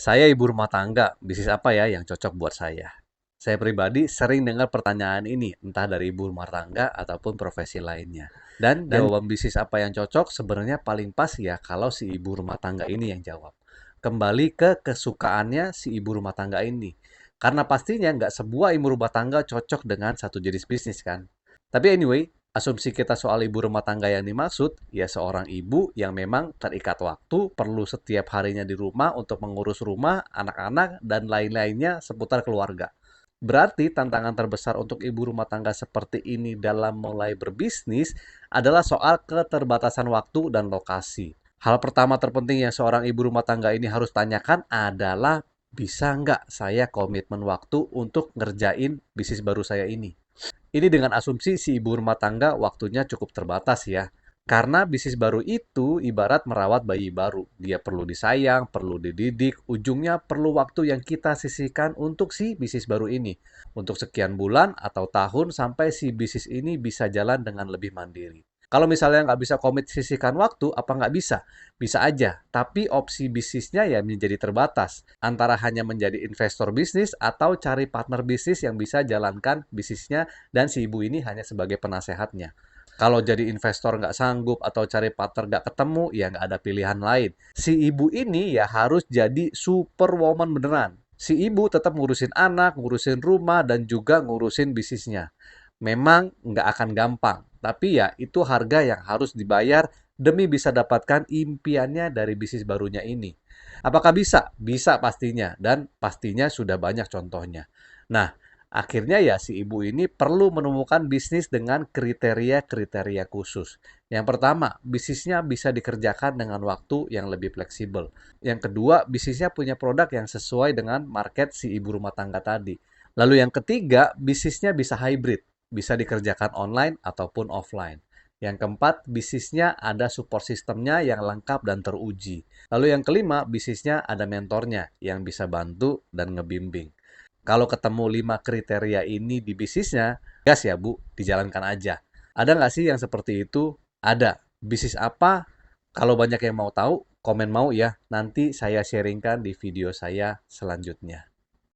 Saya ibu rumah tangga, bisnis apa ya yang cocok buat saya? Saya pribadi sering dengar pertanyaan ini, entah dari ibu rumah tangga ataupun profesi lainnya. Dan jawaban bisnis apa yang cocok sebenarnya paling pas ya kalau si ibu rumah tangga ini yang jawab. Kembali ke kesukaannya si ibu rumah tangga ini. Karena pastinya nggak sebuah ibu rumah tangga cocok dengan satu jenis bisnis kan. Tapi anyway, asumsi kita soal ibu rumah tangga yang dimaksud, ya seorang ibu yang memang terikat waktu, perlu setiap harinya di rumah untuk mengurus rumah, anak-anak, dan lain-lainnya seputar keluarga. Berarti tantangan terbesar untuk ibu rumah tangga seperti ini dalam mulai berbisnis adalah soal keterbatasan waktu dan lokasi. Hal pertama terpenting yang seorang ibu rumah tangga ini harus tanyakan adalah bisa nggak saya komitmen waktu untuk ngerjain bisnis baru saya ini. Ini dengan asumsi si ibu rumah tangga waktunya cukup terbatas ya. Karena bisnis baru itu ibarat merawat bayi baru. Dia perlu disayang, perlu dididik, ujungnya perlu waktu yang kita sisihkan untuk si bisnis baru ini. Untuk sekian bulan atau tahun sampai si bisnis ini bisa jalan dengan lebih mandiri. Kalau misalnya nggak bisa komit sisihkan waktu, apa nggak bisa? Bisa aja, tapi opsi bisnisnya ya menjadi terbatas. Antara hanya menjadi investor bisnis atau cari partner bisnis yang bisa jalankan bisnisnya dan si ibu ini hanya sebagai penasehatnya. Kalau jadi investor nggak sanggup atau cari partner nggak ketemu, ya nggak ada pilihan lain. Si ibu ini ya harus jadi superwoman beneran. Si ibu tetap ngurusin anak, ngurusin rumah, dan juga ngurusin bisnisnya. Memang nggak akan gampang, tapi ya itu harga yang harus dibayar demi bisa dapatkan impiannya dari bisnis barunya ini. Apakah bisa? Bisa pastinya, dan pastinya sudah banyak contohnya. Nah, akhirnya ya si ibu ini perlu menemukan bisnis dengan kriteria-kriteria khusus. Yang pertama, bisnisnya bisa dikerjakan dengan waktu yang lebih fleksibel. Yang kedua, bisnisnya punya produk yang sesuai dengan market si ibu rumah tangga tadi. Lalu yang ketiga, bisnisnya bisa hybrid, bisa dikerjakan online ataupun offline. Yang keempat, bisnisnya ada support sistemnya yang lengkap dan teruji. Lalu yang kelima, bisnisnya ada mentornya yang bisa bantu dan ngebimbing. Kalau ketemu 5 kriteria ini di bisnisnya, gas ya Bu, dijalankan aja. Ada nggak sih yang seperti itu? Ada. Bisnis apa? Kalau banyak yang mau tahu, komen mau ya. Nanti saya sharingkan di video saya selanjutnya.